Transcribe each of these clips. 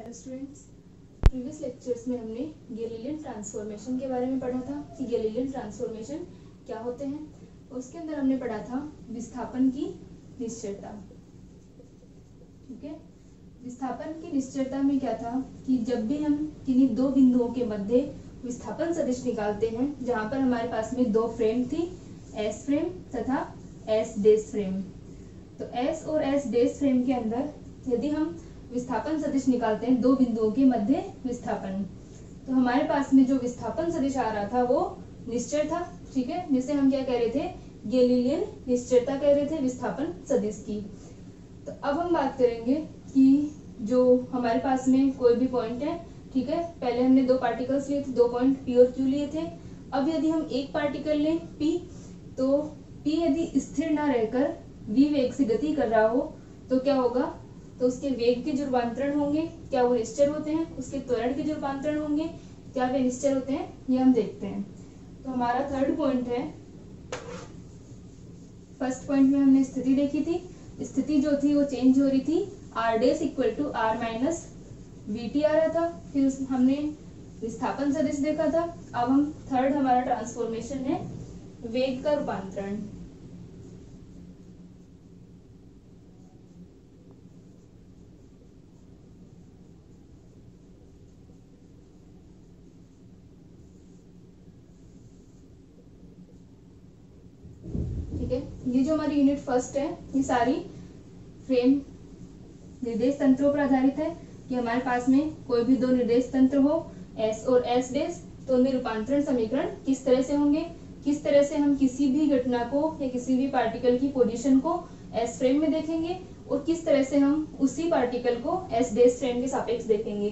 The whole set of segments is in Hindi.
हेलो स्टूडेंट्स, प्रीवियस लेक्चर्स में हमने गैलीलियन ट्रांसफॉर्मेशन के बारे में पढ़ा था कि गैलीलियन ट्रांसफॉर्मेशन क्या होते हैं। उसके अंदर हमने पढ़ा था विस्थापन की निश्चयता। ठीक है, विस्थापन की निश्चयता में क्या था कि जब भी हम किन्हीं दो बिंदुओं के मध्य विस्थापन सदिश निकालते हैं, जहां पर हमारे पास में दो फ्रेम थी, एस फ्रेम तथा एस डैश फ्रेम। तो एस और एस डैश फ्रेम के अंदर यदि हम विस्थापन सदिश निकालते हैं दो बिंदुओं के मध्य विस्थापन, तो हमारे पास में जो विस्थापन सदिश आ रहा था वो निश्चय था। ठीक है, जिसे हम क्या कह रहे थे, गैलीलियन निश्चयता कह रहे थे विस्थापन सदिश की। तो अब हम बात करेंगे कि जो हमारे पास में कोई भी पॉइंट है, ठीक है, पहले हमने दो पार्टिकल्स लिए थे, दो पॉइंट पी और क्यू लिए थे। अब यदि हम एक पार्टिकल लें पी, तो पी यदि स्थिर ना रहकर v वेग से गति कर रहा हो तो क्या होगा, तो उसके वेग के जो रूपांतरण होंगे क्या वो निश्चर होते हैं, उसके त्वरण के जो रूपांतरण होंगे क्या वे निश्चर होते हैं, ये हम देखते हैं। तो हमारा थर्ड पॉइंट है, फर्स्ट पॉइंट में हमने स्थिति देखी थी, स्थिति जो थी वो चेंज हो रही थी, R dash equal to R minus we T आ रहा था। फिर हमने विस्थापन सदिश देखा था। अब हम थर्ड हमारा ट्रांसफॉर्मेशन है वेग का रूपांतरण। ठीक है, ये जो हमारी यूनिट फर्स्ट है, ये सारी फ्रेम निर्देश तंत्रों पर आधारित है कि हमारे पास में कोई भी दो निर्देश तंत्र हो एस और एस डैश, तो उनमें रूपांतरण समीकरण किस तरह से होंगे, किस तरह से हम किसी भी घटना को या किसी भी पार्टिकल की पोजीशन को एस फ्रेम में देखेंगे और किस तरह से हम उसी पार्टिकल को एस डैश फ्रेम के सापेक्ष देखेंगे।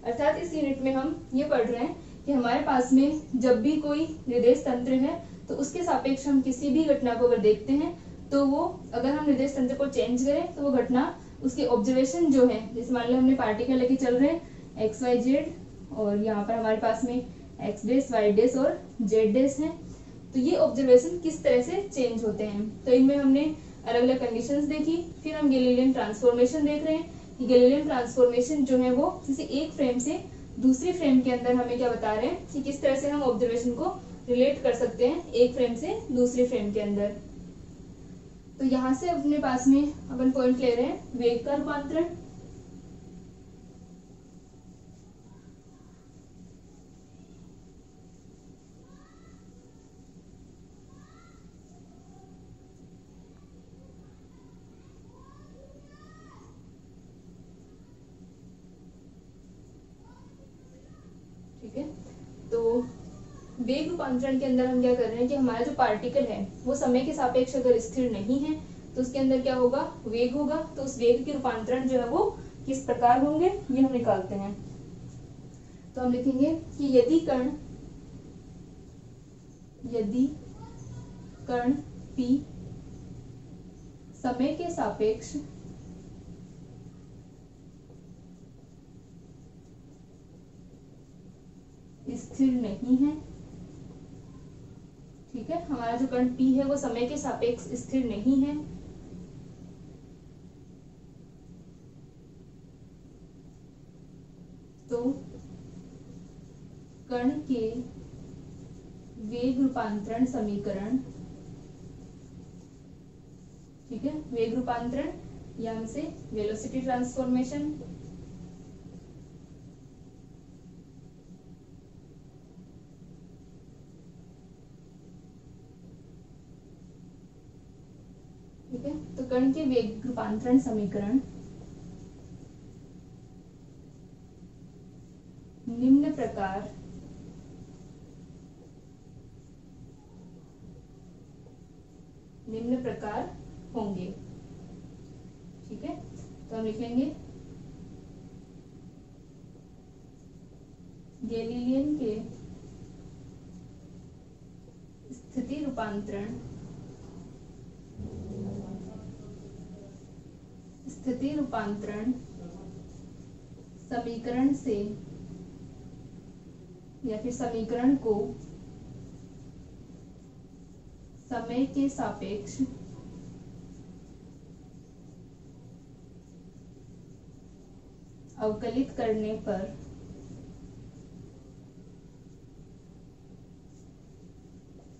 अर्थात इस यूनिट में हम ये पढ़ रहे हैं कि हमारे पास में जब भी कोई निर्देश तंत्र है तो उसके सापेक्ष हम किसी भी घटना को अगर देखते हैं तो वो, अगर हम निर्देश तंत्र को चेंज करें तो वो घटना, उसके ऑब्जर्वेशन जो है, जैसे मान लो हमने पार्टिकल लेके चल रहे हैं एक्स वाई जेड और यहाँ पर हमारे पास में एक्स डैश वाई डैश और जेड डैश है, तो ये ऑब्जर्वेशन किस तरह से चेंज होते हैं। तो इनमें हमने अलग अलग कंडीशंस देखी। फिर हम गैलीलियन ट्रांसफॉर्मेशन देख रहे हैं कि गैलीलियन ट्रांसफॉर्मेशन जो है वो किसी एक फ्रेम से दूसरी फ्रेम के अंदर हमें क्या बता रहे हैं कि किस तरह से हम ऑब्जर्वेशन को रिलेट कर सकते हैं एक फ्रेम से दूसरी फ्रेम के अंदर। तो यहां से अपने पास में अपन पॉइंट ले रहे हैं वेग का रूपांतरण। ठीक है, तो वेग रूपांतरण के अंदर हम क्या कर रहे हैं कि हमारा जो पार्टिकल है वो समय के सापेक्ष अगर स्थिर नहीं है तो उसके अंदर क्या होगा, वेग होगा। तो उस वेग के रूपांतरण जो है वो किस प्रकार होंगे ये हम निकालते हैं। तो हम लिखेंगे कि यदि कण P समय के सापेक्ष स्थिर नहीं है, ठीक है, हमारा जो कण P है वो समय के सापेक्ष स्थिर नहीं है, तो कण के वेग रूपांतरण समीकरण, ठीक है, वेग रूपांतरण या हमसे वेलोसिटी ट्रांसफॉर्मेशन, ठीक है, तो कण के वेग रूपांतरण समीकरण निम्न प्रकार होंगे। ठीक है, तो हम लिखेंगे गैलीलियन के स्थिति रूपांतरण समीकरण से या फिर समीकरण को समय के सापेक्ष अवकलित करने पर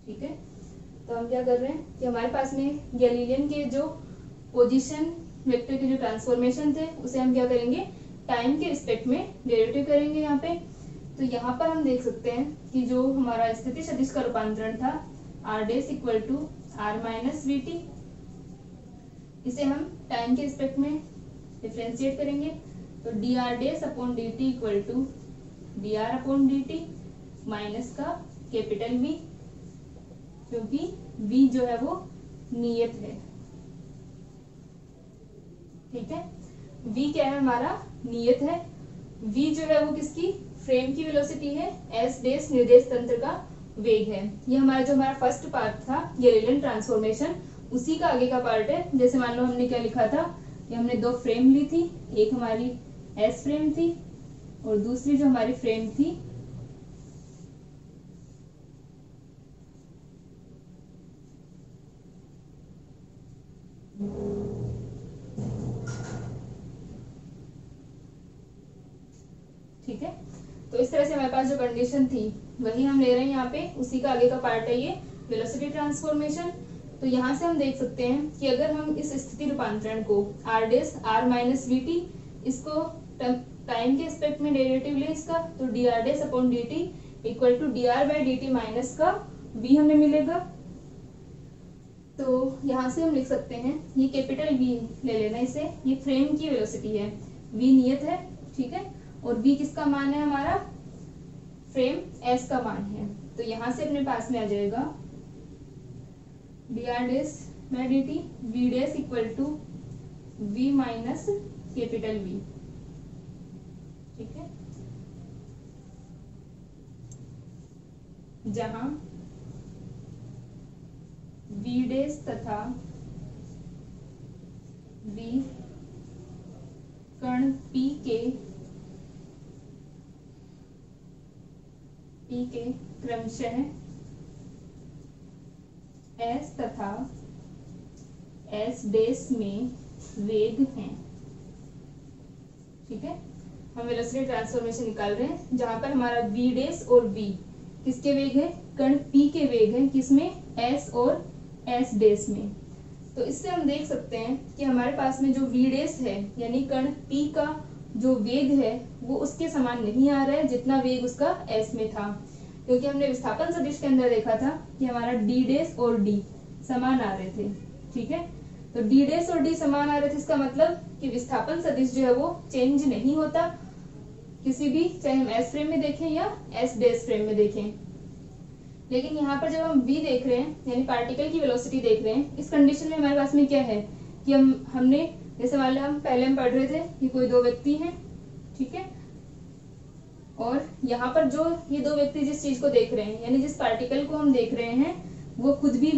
ठीक है। तो हम क्या कर रहे हैं कि हमारे पास में गैलीलियन के जो पोजीशन वेक्टर के जो ट्रांसफॉर्मेशन थे उसे हम क्या करेंगे, टाइम के रिस्पेक्ट में डेरिवेटिव करेंगे यहाँ पे। तो यहाँ पर हम देख सकते हैं कि जो हमारा स्थिति सदिश का रूपांतरण था r dash equal to r minus we t, इसे हम टाइम के रिस्पेक्ट में डिफरेंशिएट करेंगे। तो d r dash upon d t equal to d r upon d t minus का कैपिटल V, क्योंकि V जो है वो नियत है। ठीक है, V क्या है, हमारा नियत है। V जो है वो किसकी, फ्रेम की वेलोसिटी है, s डैश निर्देश तंत्र का वेग है। ये हमारा जो हमारा फर्स्ट पार्ट था गैलीलियन ट्रांसफॉर्मेशन, उसी का आगे का पार्ट है। जैसे मान लो हमने क्या लिखा था कि हमने दो फ्रेम ली थी, एक हमारी s फ्रेम थी और दूसरी जो हमारी फ्रेम थी ठीक है। तो इस तरह से हमारे पास जो कंडीशन थी वही हम ले रहे हैं यहाँ पे, उसी का आगे का पार्ट है ये वेलोसिटी ट्रांसफॉर्मेशन। तो यहाँ से हम देख सकते हैं कि अगर हम इस स्थिति रूपांतरण को r dash r minus we t, इसको टाइम के रिस्पेक्ट में डेरिवेटिव ले इसका, तो d r dash upon d t equal to d r by d t minus का v हमें मिलेगा। तो यहाँ से हम लिख सकते हैं, ये कैपिटल V ले लेना इसे, ये फ्रेम की वेलोसिटी है, v नियत है, ठीक है, और v किसका मान है, हमारा फ्रेम s का मान है। तो यहाँ से अपने पास में आ जाएगा d r dash by d t v dash equal to v minus capital V, ठीक है, जहां v डैश तथा v कण p के क्रमशः s तथा s डैश में वेग हैं। ठीक है, हम वेलोसिटी ट्रांसफॉर्मेशन निकाल रहे हैं जहां पर हमारा v डैश और v किसके वेग है, कण p के वेग हैं, किसमें, s और s डैश में। तो इससे हम देख सकते हैं कि हमारे पास में जो v डैश है यानी कण p का जो वेग है वो उसके समान नहीं आ रहा है जितना वेग उसका s में था, क्योंकि हमने विस्थापन सदिश के अंदर देखा था कि हमारा d डैश और d समान आ रहे थे। ठीक है, तो d डैश और d समान आ रहे थे, इसका मतलब कि विस्थापन सदिश जो है वो चेंज नहीं होता किसी भी, चाहे हम s फ्रेम में देखें या s डैश फ्रेम में देखें। लेकिन यहाँ पर जब हम v देख रहे हैं यानी पार्टिकल की वेलोसिटी देख रहे हैं, इस कंडीशन में हमारे पास में क्या है कि हमने जैसे मान लो हम पहले हम पढ़ रहे थे कि कोई दो व्यक्ति हैं, ठीक है, और यहाँ पर जो ये दो व्यक्ति जिस चीज को देख रहे हैं यानी जिस पार्टिकल को हम देख रहे हैं वो खुद भी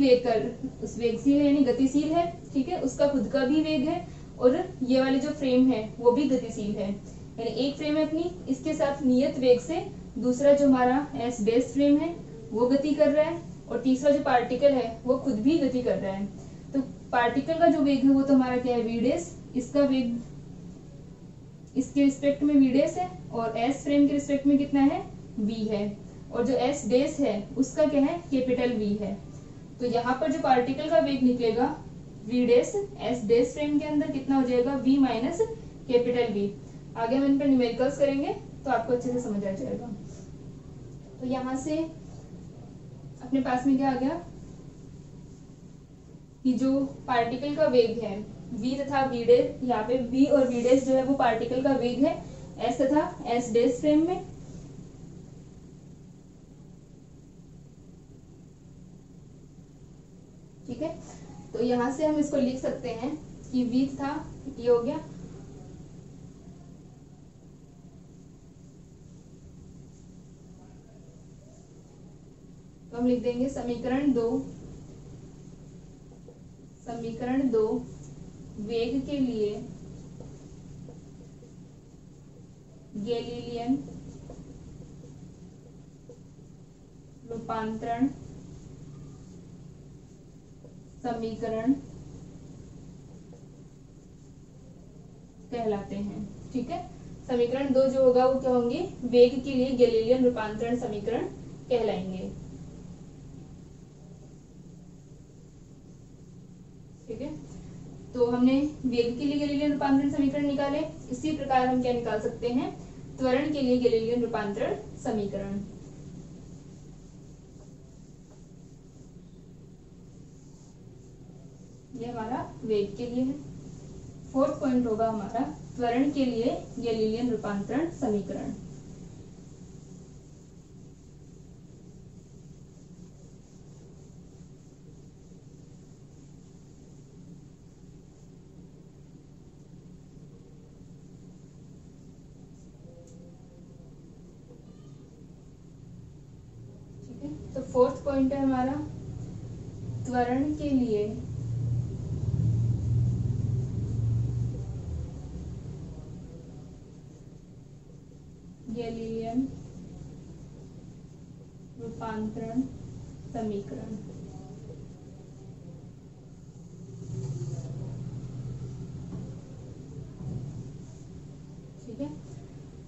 उस वेगशील है यानी गतिशील है, ठीक है, उसका खुद का भी वेग है, और ये वाली जो फ्रेम है वो भी गतिशील है, यानी एक फ्रेम है अपनी, इसके साथ नियत वेग से दूसरा जो हमारा s डैश फ्रेम है वो गति कर रहा है, और तीसरा जो पार्टिकल है वो खुद भी गति कर रहा है। तो पार्टिकल का जो वेग है वो तो हमारा क्या है, v डैश, इसका वेग इसके रिस्पेक्ट में v डैश है, और s फ्रेम के रिस्पेक्ट में कितना है, v है, और जो s डैश है उसका क्या है, कैपिटल V है। तो यहाँ पर जो पार्टिकल का वेग निकलेगा v dash s dash frame के अंदर कितना हो जाएगा, v माइनस कैपिटल V। आगे हम इन पर न्यूमेरिकल्स करेंगे तो आपको अच्छे से समझ आ जाएगा। तो यहाँ से अपने पास में क्या आ गया कि जो पार्टिकल का वेग है v तथा v डैश, यहाँ पे v और v डैश जो है वो पार्टिकल का वेग है s तथा s डैश फ्रेम में। ठीक है, तो यहाँ से हम इसको लिख सकते हैं कि v तथा ये हो गया, तो हम लिख देंगे समीकरण दो वेग के लिए गैलीलियन रूपांतरण समीकरण कहलाते हैं। ठीक है, समीकरण 2 जो होगा वो क्या होंगे, वेग के लिए गैलीलियन रूपांतरण समीकरण कहलाएंगे। ठीक है, तो हमने वेग के लिए गैलीलियन रूपांतरण समीकरण निकाले। इसी प्रकार हम क्या निकाल सकते हैं, त्वरण के लिए गैलीलियन रूपांतरण समीकरण। ये हमारा वेग के लिए है। फोर्थ पॉइंट होगा हमारा त्वरण के लिए गैलीलियन रूपांतरण समीकरण। ठीक है, तो फोर्थ पॉइंट है हमारा त्वरण के लिए गैलीलियन रूपांतरण समीकरण। ठीक है,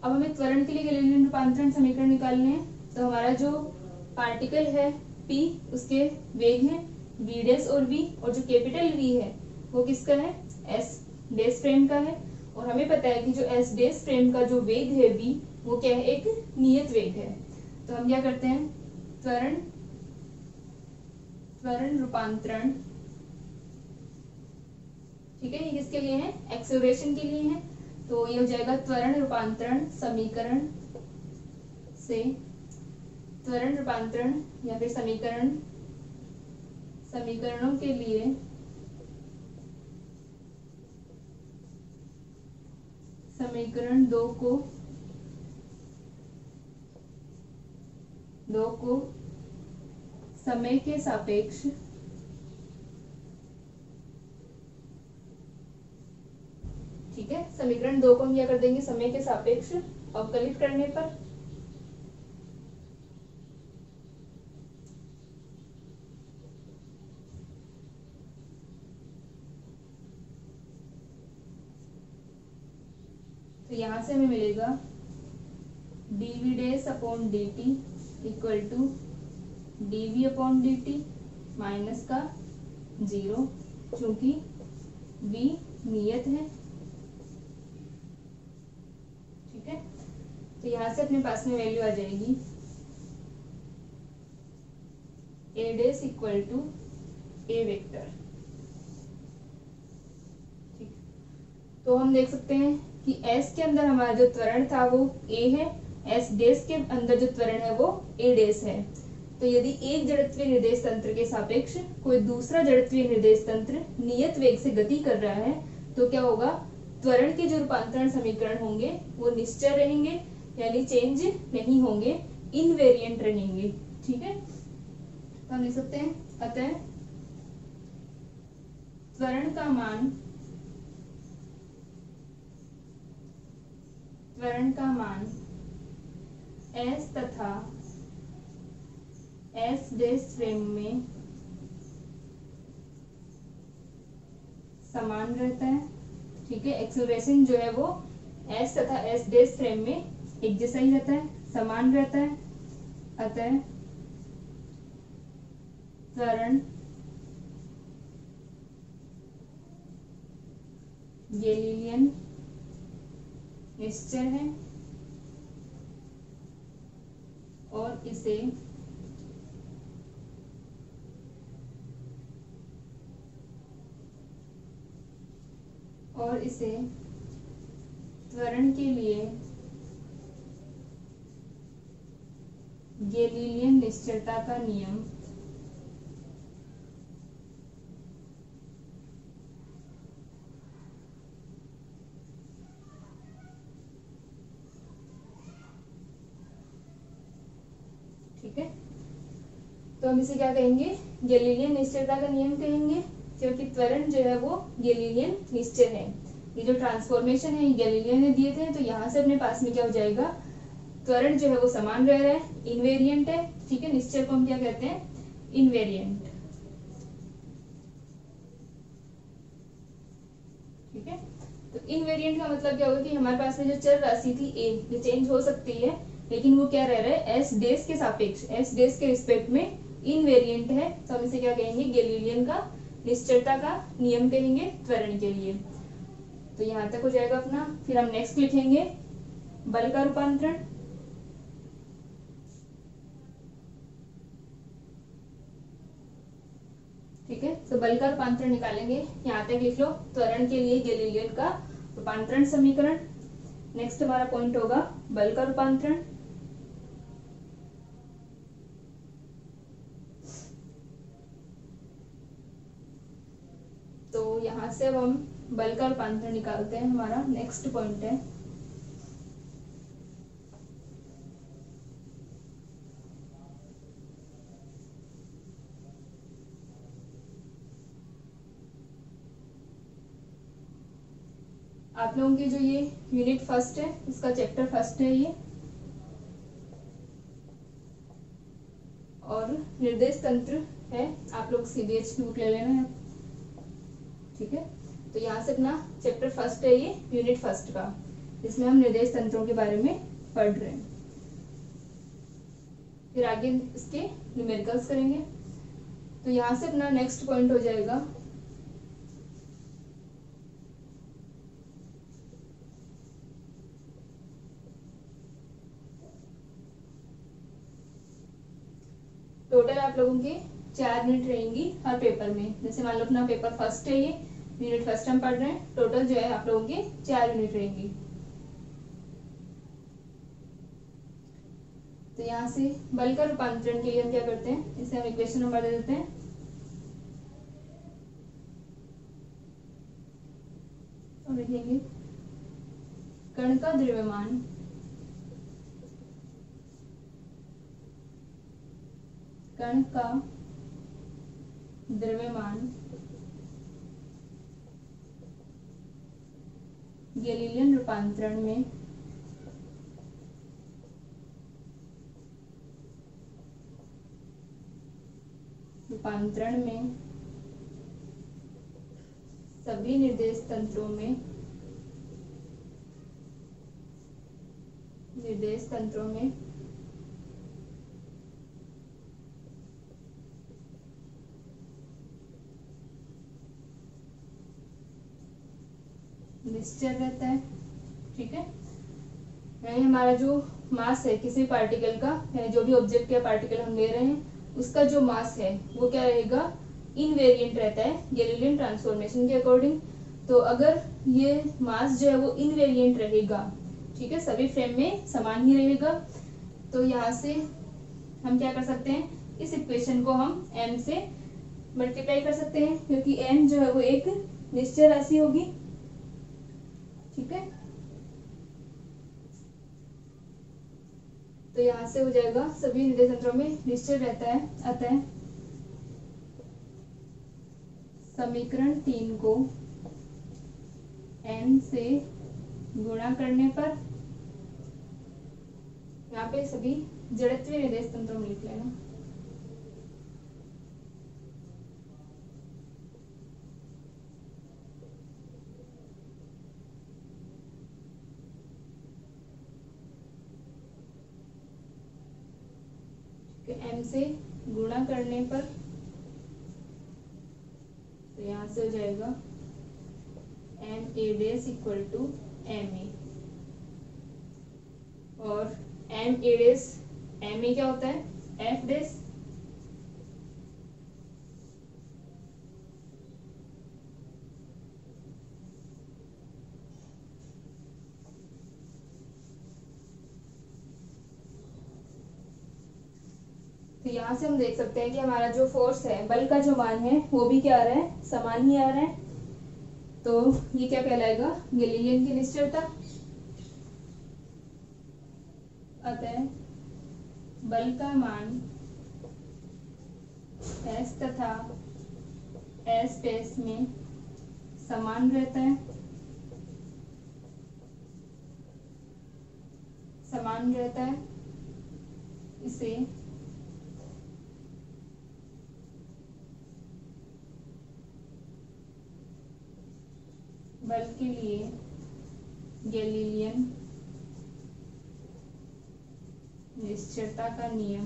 अब हमें त्वरण के लिए गैलीलियन रूपांतरण समीकरण निकालने हैं। तो हमारा जो पार्टिकल है P, उसके वेग हैं v डैश और v, और जो कैपिटल V है वो किसका है, s डैश फ्रेम का है। और हमें पता है कि जो s डैश फ्रेम का जो वेग है v, वो क्या है, एक नियत वेग है। तो हम क्या करते हैं, त्वरण रूपांतरण, ठीक है, ये किसके लिए है, एक्सेलरेशन के लिए है। तो ये हो जाएगा त्वरण रूपांतरण समीकरण से त्वरण रूपांतरण या फिर समीकरणों के लिए समीकरण दो को समय के सापेक्ष ठीक है, समीकरण 2 को हम क्या कर देंगे, समय के सापेक्ष अवकलित करने पर तो यहां से हमें मिलेगा dv dash upon dt equal to dv upon dt minus का 0, क्योंकि v नियत है। ठीक है, तो यहां से अपने पास में वैल्यू आ जाएगी a dash equal to a vector. ठीक, तो हम देख सकते हैं कि S के अंदर हमारा जो त्वरण था वो A है, S डैश के अंदर जो त्वरण है वो A डैश है। तो यदि एक जड़त्वीय निर्देश तंत्र के सापेक्ष कोई दूसरा जड़त्वीय निर्देश तंत्र नियत वेग से गति कर रहा है, तो क्या होगा, त्वरण के जो रूपांतरण समीकरण होंगे वो निश्चय रहेंगे, यानी चेंज नहीं होंगे, इनवेरिएंट रहेंगे। ठीक है, तो हम लिख सकते हैं, अतः त्वरण का मान S तथा S डैश फ्रेम में समान रहता है। ठीक है, एक्सेलरेशन जो है वो S तथा S डैश फ्रेम में एक जैसा ही रहता है, समान रहता है। अतः त्वरण गैलीलियन निश्चय है और इसे त्वरण के लिए गैलीलियन निश्चयता का नियम ठीक है, तो हम इसे क्या कहेंगे, गैलीलियन निश्चयता का नियम कहेंगे, क्योंकि त्वरण जो है वो गैलीलियन निश्चय है। ये जो ट्रांसफॉर्मेशन है ये गैलीलियन ने दिए थे, तो यहाँ से अपने पास में क्या हो जाएगा, त्वरण जो है वो समान रह रहा है, इनवेरिएंट है। ठीक है, निश्चय को हम क्या कहते हैं, इनवेरिएंट। ठीक है, तो इनवेरिएंट का मतलब क्या होगा कि हमारे पास में जो चर राशि थी ए, ये चेंज हो सकती है लेकिन वो क्या रह रहा है, एस डेज के सापेक्ष, एस डेज के रिस्पेक्ट में इनवेरिएंट है। तो हम इसे क्या कहेंगे, गैलीलियन का निश्चलता का नियम कहेंगे त्वरण के लिए। तो यहाँ तक हो जाएगा अपना। फिर हम नेक्स्ट लिखेंगे बल का रूपांतरण। ठीक है, तो बल का रूपांतरण निकालेंगे, यहाँ तक लिख लो। त्वरण के लिए गैलीलियन का रूपांतरण समीकरण। नेक्स्ट हमारा पॉइंट होगा बल का रूपांतरण। तो यहाँ से अब हम बल का रूपांतरण निकालते हैं, हमारा नेक्स्ट पॉइंट है। आप लोगों के जो ये यूनिट फर्स्ट है, इसका चैप्टर फर्स्ट है ये, और निर्देश तंत्र है। आप लोग सीबीएच की बुक ले लेना है, ठीक है। तो यहाँ से अपना चैप्टर फर्स्ट है ये, यूनिट फर्स्ट का, जिसमें हम निर्देश तंत्रों के बारे में पढ़ रहे हैं। फिर आगे इसके न्यूमेरिकल्स करेंगे। तो यहाँ से अपना नेक्स्ट पॉइंट हो जाएगा टोटल आप लोगों के 4 यूनिट रहेंगी हर पेपर में। जैसे मान लो अपना पेपर फर्स्ट है ये, यूनिट फर्स्ट हम पढ़ रहे हैं, टोटल जो है आप लोगों के 4 यूनिट रहेंगी। तो यहाँ से बल का रूपांतरण के लिए हम क्या करते हैं, इसे हम इक्वेशन नंबर दे देते हैं। और लिखेंगे कण का द्रव्यमान गैलीलियन रूपांतरण में सभी निर्देश तंत्रों में निश्चल रहता है। ठीक है, यानी हमारा जो मास है किसी पार्टिकल का, यानी जो भी ऑब्जेक्ट या पार्टिकल हम ले रहे हैं, उसका जो मास है वो क्या रहेगा, इनवेरिएंट रहता है गैलीलियन ट्रांसफॉर्मेशन के अकॉर्डिंग। तो अगर ये मास जो है वो इनवेरिएंट रहेगा, ठीक है, सभी फ्रेम में समान ही रहेगा, तो यहाँ से हम क्या कर सकते हैं, इस इक्वेशन को हम m से मल्टीप्लाई कर सकते हैं, क्योंकि m जो है वो एक निश्चय राशि होगी। ठीक है, तो यहाँ से हो जाएगा सभी निर्देश तंत्रों में निश्चय रहता है। अतः समीकरण 3 को n से गुणा करने पर, यहाँ पे सभी जड़त्वीय निर्देश तंत्रों में लिख लेना। m से गुणा करने पर, तो यहाँ से हो जाएगा ma dash equal to ma, और ma डैश, ma क्या होता है, f डैश, तो यहाँ से हम देख सकते हैं कि हमारा जो फोर्स है, बल का जो मान है, वो भी क्या आ रहा है, समान ही आ रहा है। तो ये क्या कहलाएगा, गैलीलियन की निश्चलता। अतः बल का मान s तथा s स्पेस में समान रहता है, इसे बल के लिए गैलीलियन निश्चरता का नियम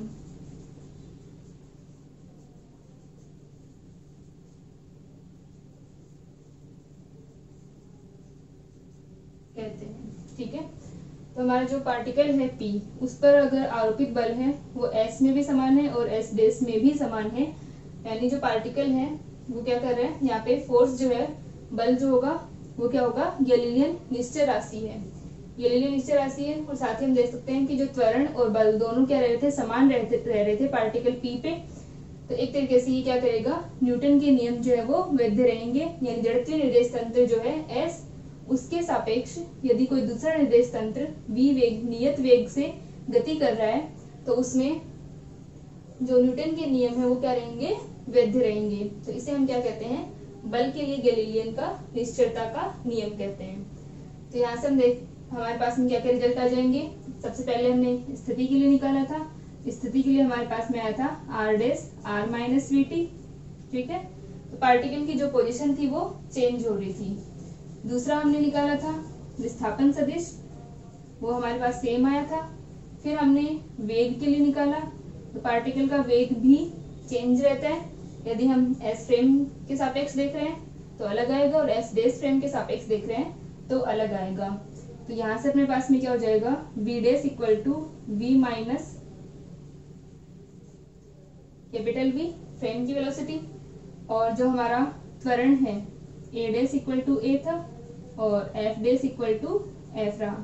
कहते हैं। ठीक है, तो हमारा जो पार्टिकल है P, उस पर अगर आरोपित बल है वो S में भी समान है और S डेस में भी समान है, यानी जो पार्टिकल है वो क्या कर रहे हैं, यहाँ पे फोर्स जो है, बल जो होगा वो क्या होगा, गैलीलियन निश्चर राशि है। गैलीलियन निश्चर राशि है और साथ ही हम देख सकते हैं कि जो त्वरण और बल दोनों क्या रह रहे थे, समान रह रहे थे पार्टिकल P पे। तो एक तरीके से ये क्या करेगा, न्यूटन के नियम जो है वो वैध रहेंगे, यानी जड़त्वीय निर्देश तंत्र जो है S, उसके सापेक्ष यदि कोई दूसरा निर्देश तंत्र v वेग, नियत वेग से गति कर रहा है तो उसमें जो न्यूटन के नियम है वो क्या रहेंगे, वैध रहेंगे। तो इसे हम क्या कहते हैं, बल के लिए गैलीलियन का निश्चरता का नियम कहते हैं। तो यहाँ से हम देख, हमारे पास में क्या क्या रिजल्ट आ जाएंगे। सबसे पहले हमने स्थिति के लिए निकाला था, स्थिति के लिए हमारे पास में आया था r days r minus we T. ठीक है, तो पार्टिकल की जो पोजीशन थी वो चेंज हो रही थी। दूसरा हमने निकाला था विस्थापन सदिश, वो हमारे पास सेम आया था। फिर हमने वेग के लिए निकाला, तो पार्टिकल का वेग भी चेंज रहता है, यदि हम एस फ्रेम के सापेक्ष देख रहे हैं तो अलग आएगा और एस डेस फ्रेम के सापेक्ष देख रहे हैं तो अलग आएगा। तो यहाँ से अपने पास में क्या हो जाएगा, v dash equal to v minus capital v frame की वेलोसिटी, और जो हमारा त्वरण है ए डेस इक्वल टू ए था और f dash equal to f रहा।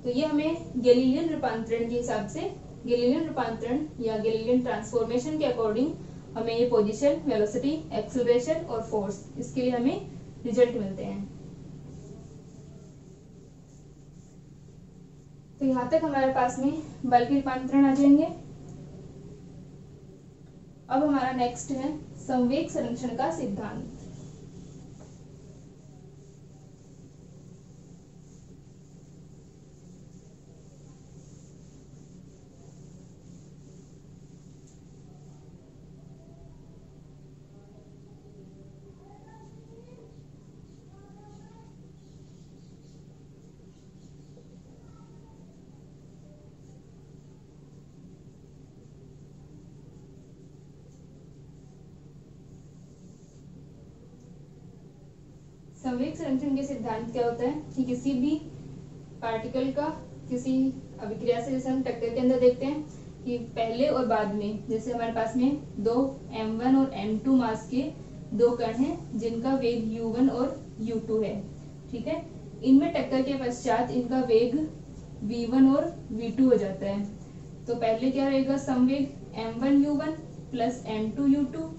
तो ये हमें गैलीलियन रूपांतरण के हिसाब से, गैलीलियन रूपांतरण या गैलीलियन ट्रांसफॉर्मेशन के अकॉर्डिंग हमें ये पोजीशन, वेलोसिटी, एक्सेलरेशन और फोर्स, इसके लिए हमें रिजल्ट मिलते हैं। तो यहाँ तक हमारे पास में बल के रूपांतरण आ जाएंगे। अब हमारा नेक्स्ट है संवेग संरक्षण का सिद्धांत। संवेग संरक्षण के सिद्धांत क्या होता है कि किसी भी पार्टिकल का किसी अभिक्रिया से, जैसे हम टक्कर के अंदर देखते हैं कि पहले और बाद में, जैसे हमारे पास में दो m1 और m2 मास के दो कण हैं जिनका वेग u1 और u2 है। ठीक है, इनमें टक्कर के पश्चात इनका वेग v1 और v2 हो जाता है। तो पहले क्या रहेगा, संवेग m1 u1 plus m2 u2,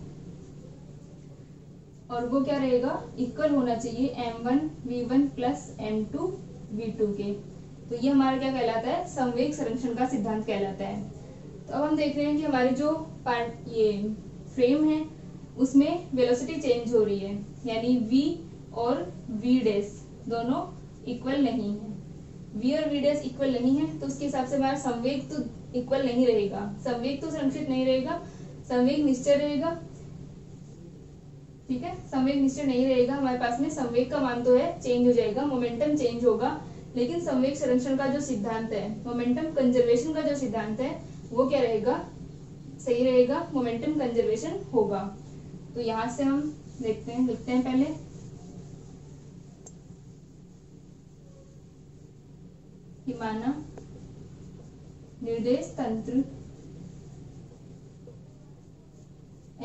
और वो क्या रहेगा, इक्वल होना चाहिए m1 v1 plus m2 v2 के। तो ये हमारा क्या कहलाता है, संवेग संरक्षण का सिद्धांत कहलाता है। तो अब हम देख रहे हैं कि हमारे जो ये फ्रेम है उसमें वेलोसिटी चेंज हो रही है, यानी v और v डेस दोनों इक्वल नहीं है। v और v डेस इक्वल नहीं है तो उसके हिसाब से हमारा संवेग तो इक्वल नहीं रहेगा, संवेग तो संरक्षित नहीं रहेगा, संवेग निश्चय रहेगा। ठीक है, संवेग निश्चय नहीं रहेगा, हमारे पास में संवेग का मान तो है चेंज हो जाएगा, मोमेंटम चेंज होगा, लेकिन संवेग संरक्षण का जो सिद्धांत है, मोमेंटम कंजर्वेशन का जो सिद्धांत है वो क्या रहेगा, सही रहेगा, मोमेंटम कंजर्वेशन होगा। तो यहां से हम देखते हैं, लिखते हैं पहले कि माना निर्देश तंत्र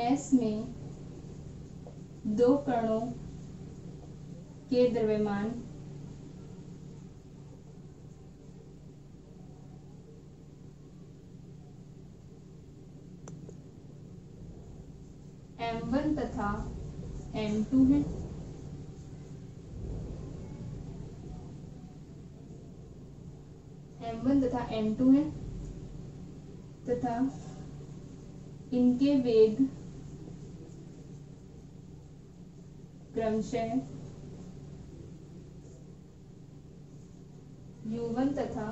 S में दो कणों के द्रव्यमान m1 तथा m2 है। m1 तथा m2 है तथा इनके वेग क्रमशः u1 तथा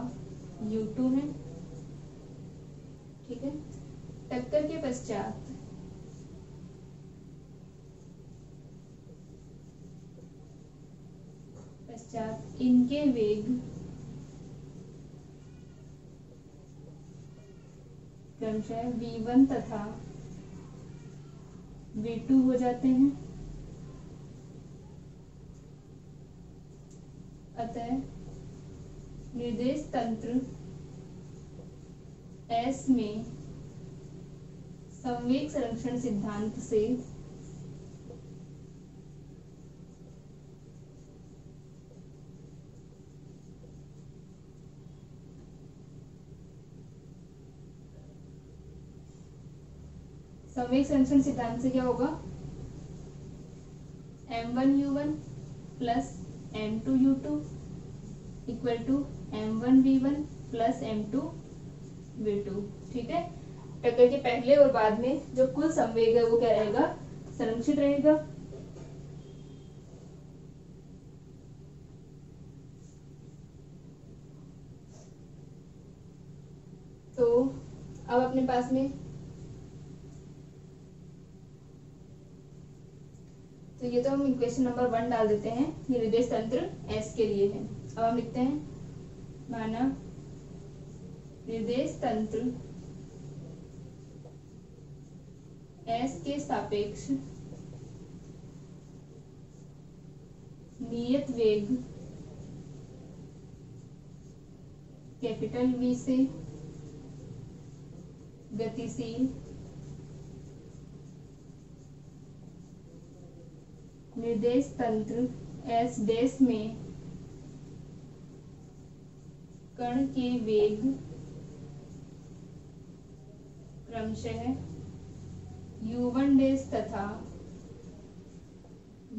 u2 है। ठीक है, टक्कर के पश्चात पश्चात इनके वेग क्रमशः v1 तथा v2 हो जाते हैं। अतः निर्देश तंत्र S में संवेग संरक्षण सिद्धांत से संवेग संरक्षण सिद्धांत से क्या होगा, m1u1 plus m2u2 equal to m1v1 plus m2v2। ठीक है, टक्कर के पहले और बाद में जो कुल संवेग है वो क्या रहेगा, संरक्षित रहेगा। तो अब अपने पास में तो ये तो हम इक्वेशन नंबर 1 डाल देते हैं, ये निर्देश तंत्र S के लिए है। अब हम लिखते हैं, माना निर्देश तंत्र S के सापेक्ष नियत वेग कैपिटल V से गतिशील निर्देश तंत्र S डैश में कण के वेग क्रमशः u1 डैश तथा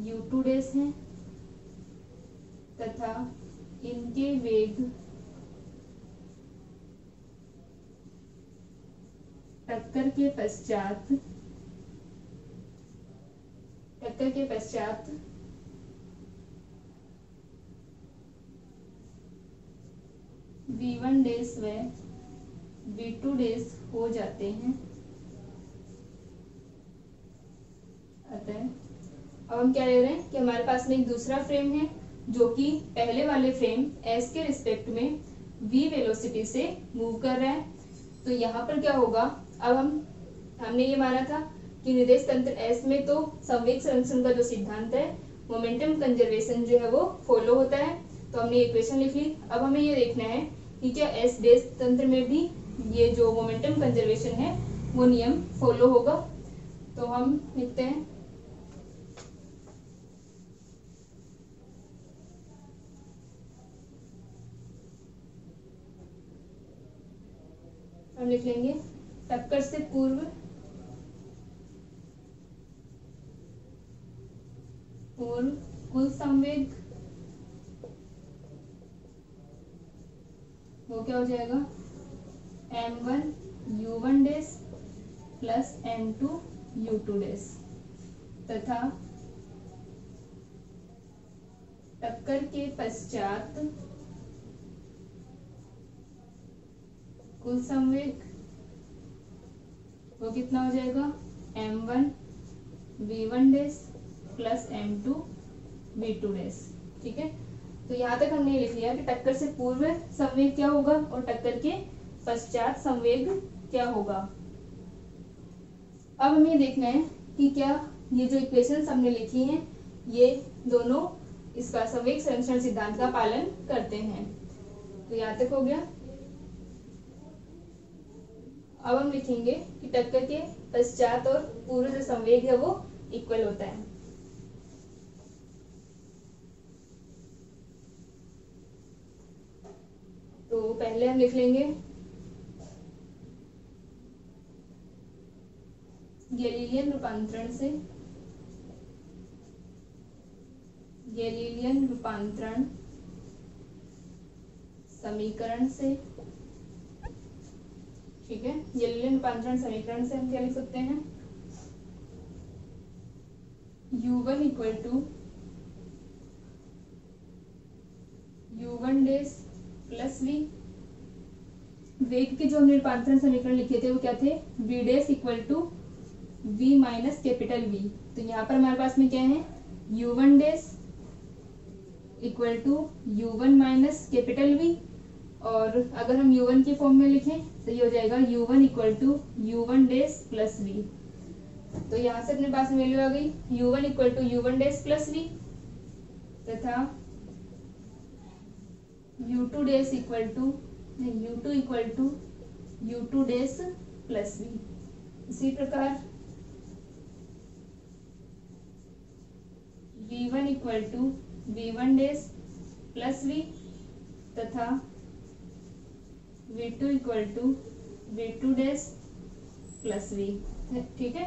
u2 डैश हैं तथा इनके वेग टक्कर के पश्चात v1 डैश व v2 डैश हो जाते हैं। अतः अब हम क्या ले रहे हैं कि हमारे पास में एक दूसरा फ्रेम है जो कि पहले वाले फ्रेम s के रिस्पेक्ट में v वेलोसिटी से मूव कर रहा है। तो यहाँ पर क्या होगा, अब हमने ये माना था कि निर्देश तंत्र S में तो संवेग संरक्षण का जो सिद्धांत है, मोमेंटम कंजर्वेशन जो है वो फॉलो होता है। तो हमने इक्वेशन लिख ली। अब हमें ये देखना है कि क्या S डैश तंत्र में भी ये जो मोमेंटम कंजर्वेशन है वो नियम फॉलो होगा। तो हम लिखते हैं, हम लिख लेंगे टक्कर से पूर्व कुल संवेग वो क्या हो जाएगा, m1 u1 dash plus m2 u2 dash तथा टक्कर के पश्चात कुल संवेग वो कितना हो जाएगा, m1 v1 dash plus m2 v2 dash. ठीक है, तो यहाँ तक हमने लिख लिया कि टक्कर से पूर्व संवेग क्या होगा और टक्कर के पश्चात संवेग क्या होगा। अब हमें देखना है कि क्या ये जो इक्वेशंस हमने लिखी हैं ये दोनों इसका संवेग संरक्षण सिद्धांत का पालन करते हैं। तो यहाँ तक हो गया। अब हम लिखेंगे कि टक्कर के पश्चात और पूर्व जो संवेग है वो इक्वल होता है। तो पहले हम लिख लेंगे गैलीलियन रूपांतरण समीकरण से, ठीक है, गैलीलियन रूपांतरण समीकरण से हम क्या लिख सकते हैं, u1 equal to u1 dash plus v। वेग के जो हमने रूपांतरण समीकरण लिखे थे वो क्या थे, v dash equal to v minus capital V। तो यहाँ पर हमारे पास में क्या है, u1 dash equal to U1 minus capital v, और अगर हम U1 के फॉर्म में लिखें तो ये हो जाएगा U1 equal to U1 dash plus v. तो यहाँ से अपने पास वैल्यू आ गई U1 equal to U1 dash plus v तथा U2 dash equal to U2 equal to U2 dash plus v. इसी प्रकार V1 equal to V1 dash plus v तथा V2 equal to V2 dash plus v. ठीक है,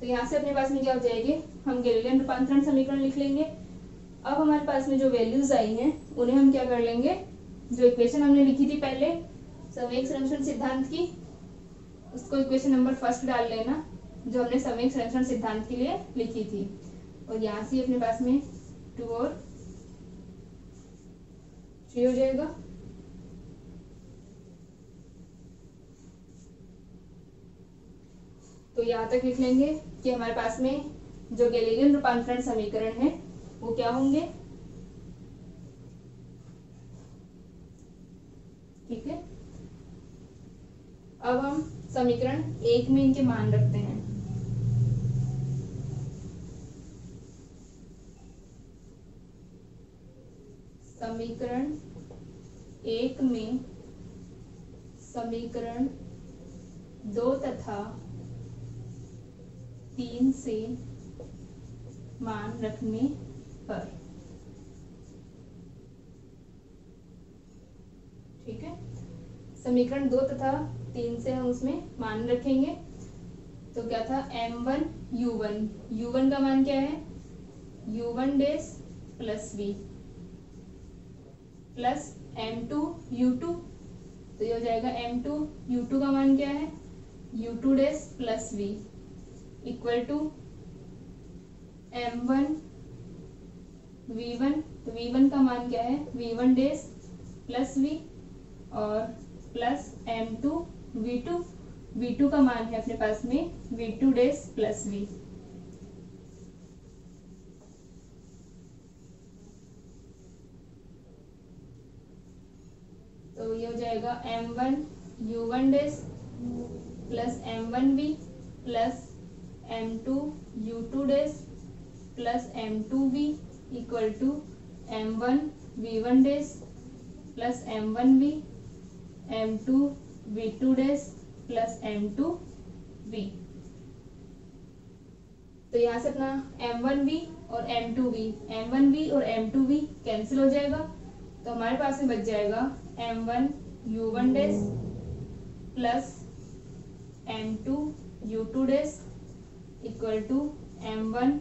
तो यहाँ से अपने पास में क्या हो जाएगी, हम गैलीलियन रूपांतरण समीकरण लिख लेंगे। अब हमारे पास में जो वैल्यूज आई हैं उन्हें हम क्या कर लेंगे, जो इक्वेशन हमने लिखी थी पहले संवेग संरक्षण सिद्धांत की, उसको इक्वेशन नंबर फर्स्ट डाल लेना जो हमने संवेग संरक्षण सिद्धांत के लिए लिखी थी। और यहाँ से अपने पास में 2 और 3 हो जाएगा। तो यहाँ तक लिख लेंगे कि हमारे पास में जो गैलीलियन रूपांतरण समीकरण है वो क्या होंगे। ठीक है, अब हम समीकरण 1 में इनके मान रखते हैं। समीकरण 1 में समीकरण 2 तथा 3 से मान रखने पर, ठीक है, समीकरण 2 तथा 3 से हम उसमें मान रखेंगे। तो क्या था, M1 U1 का मान क्या है, U1 dash plus V plus M2 U2। तो ये हो जाएगा M2 U2 का मान क्या है, U2 dash plus V equal to M1 V1। तो V1 का मान क्या है, V1 डैश प्लस V और प्लस M2 V2 का मान है अपने पास में V2 डैश प्लस V। तो ये हो जाएगा M1 U1 dash plus M1 V plus M2 U2 dash plus M2 V equal to M1 V1 dash plus M1 V M2 V2 dash plus M2 V। तो यहाँ से अपना M1V और M1V और M2V कैंसिल हो जाएगा। तो हमारे पास में बच जाएगा M1 U1 dash plus M2 U2 dash equal to M1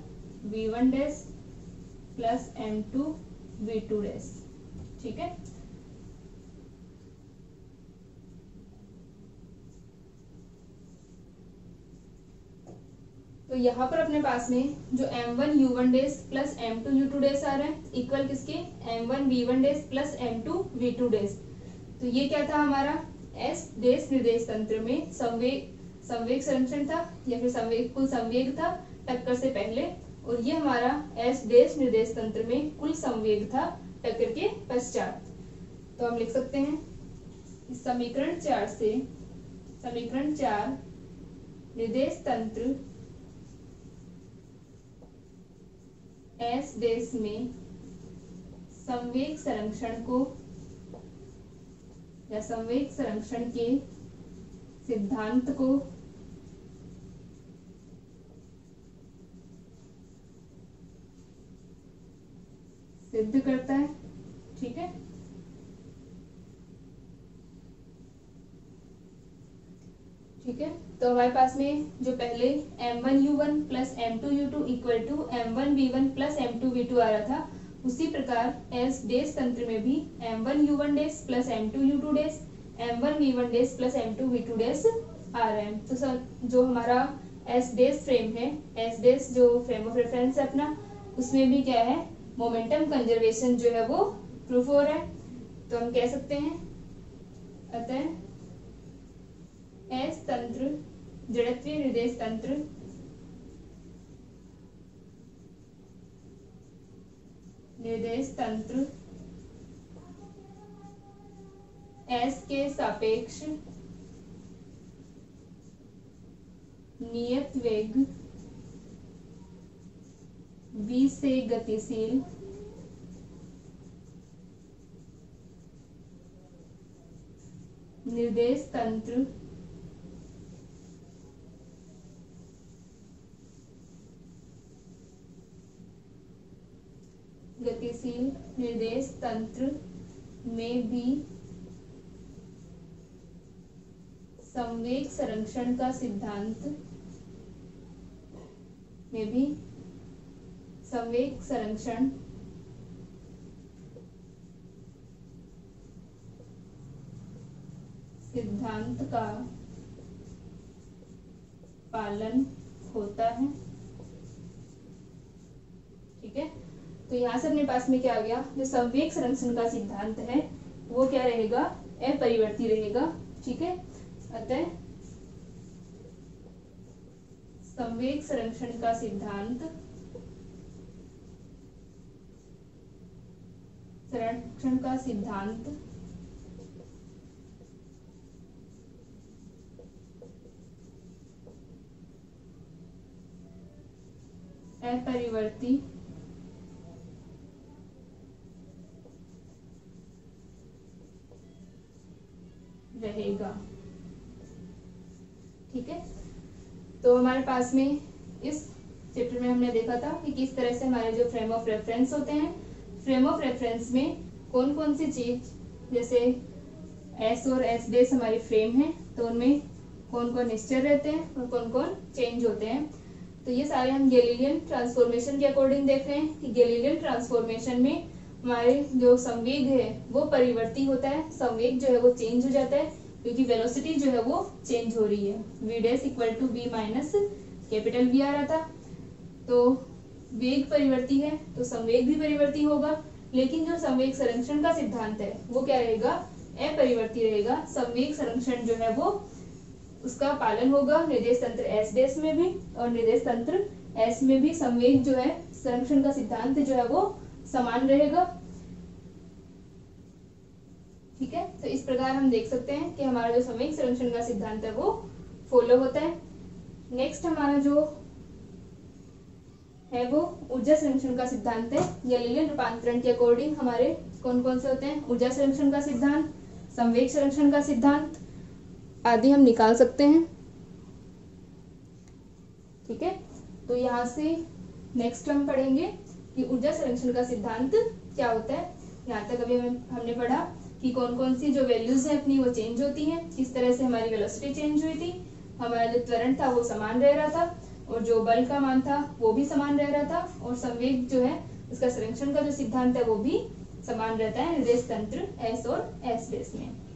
V1 dash plus M2 V2 dash. ठीक है, तो यहाँ पर अपने पास में जो M1 U1 dash plus M2 U2 dash आ रहा है इक्वल किसके, M1 V1 dash plus M2 V2 dash. तो ये क्या था हमारा S डैश निर्देश तंत्र में संवेग संरक्षण था या फिर कुल संवेग था टक्कर से पहले, और ये हमारा S डैश निर्देश तंत्र में कुल संवेग था टक्कर के पश्चात। तो हम लिख सकते हैं इस समीकरण 4 से, समीकरण 4 निर्देश तंत्र S डैश में संवेग संरक्षण को या संवेग संरक्षण के सिद्धांत को सिद्ध करता है। ठीक है, ठीक है, तो हमारे पास में जो पहले M1 U1 plus M2 U2 equal to M1 V1 plus M2 V2 आ रहा था, उसी प्रकार S डैश तंत्र में भी M1 U1 dash plus M2 U2 dash M1 V1 dash plus M2 V2 dash आ रहा है। तो सर जो हमारा S डैश फ्रेम है, S डैश जो फ्रेम ऑफ रेफरेंस है अपना, उसमें भी क्या है, मोमेंटम कंजर्वेशन जो है वो प्रूफ हो रहा है। तो हम कह सकते हैं अतः S तंत्र जड़त्वीय निर्देश तंत्र निर्देश तंत्र S के सापेक्ष नियत वेग V से गतिशील निर्देश तंत्र गतिशील निर्देश तंत्र में भी संवेग संरक्षण का सिद्धांत संवेग संरक्षण सिद्धांत का पालन होता है। ठीक है, तो यहां से अपने पास में क्या आ गया, जो संवेग संरक्षण का सिद्धांत है वो क्या रहेगा, अपरिवर्ती रहेगा। ठीक है, अतः संवेग संरक्षण का सिद्धांत अपरिवर्ती रहेगा। ठीक है, तो हमारे पास में इस चैप्टर में हमने देखा था कि किस तरह से हमारे जो फ्रेम ऑफ रेफरेंस होते हैं, फ्रेम ऑफ रेफरेंस में कौन कौन सी चीज, जैसे एस और एस बेस हमारी फ्रेम है, तो उनमें कौन कौन निश्चल रहते हैं और कौन कौन चेंज होते हैं। तो ये सारे हम गैलीलियन ट्रांसफॉर्मेशन के अकॉर्डिंग देख रहे हैं कि गैलीलियन ट्रांसफॉर्मेशन में हमारे जो संवेग है वो परिवर्ती होता है, संवेग जो है वो चेंज हो जाता है क्योंकि वेलोसिटी जो है वो चेंज हो रही है। v dash equal to v minus capital V आ रहा था, तो वेग परिवर्ती है तो संवेग भी परिवर्ती होगा, लेकिन जो संवेग संरक्षण का सिद्धांत है वो क्या रहेगा, अपरिवर्ती रहेगा। संवेग संरक्षण जो है वो उसका पालन होगा निर्देश तंत्र एस डैश में भी और निर्देश तंत्र एस में भी संवेग जो है संरक्षण का सिद्धांत जो है वो समान रहेगा। ठीक है, तो इस प्रकार हम देख सकते हैं कि हमारा जो संवेग संरक्षण का सिद्धांत है वो फॉलो होता है। नेक्स्ट हमारा जो है वो ऊर्जा संरक्षण का सिद्धांत है। गैलीलियन रूपांतरण के अकॉर्डिंग हमारे कौन कौन से होते हैं, ऊर्जा संरक्षण का सिद्धांत, संवेग संरक्षण का सिद्धांत आदि हम निकाल सकते हैं। ठीक है, तो यहाँ से नेक्स्ट हम पढ़ेंगे कि ऊर्जा संरक्षण का सिद्धांत क्या होता है। यहाँ तक अभी हमने पढ़ा कि कौन कौन सी जो वैल्यूज है अपनी वो चेंज होती हैं, किस तरह से हमारी वेलोसिटी चेंज हुई थी, हमारा जो त्वरण था वो समान रह रहा था और जो बल का मान था वो भी समान रह रहा था, और संवेग जो है उसका संरक्षण का जो सिद्धांत है वो भी समान रहता है निर्देश तंत्र एस और एस बेस में।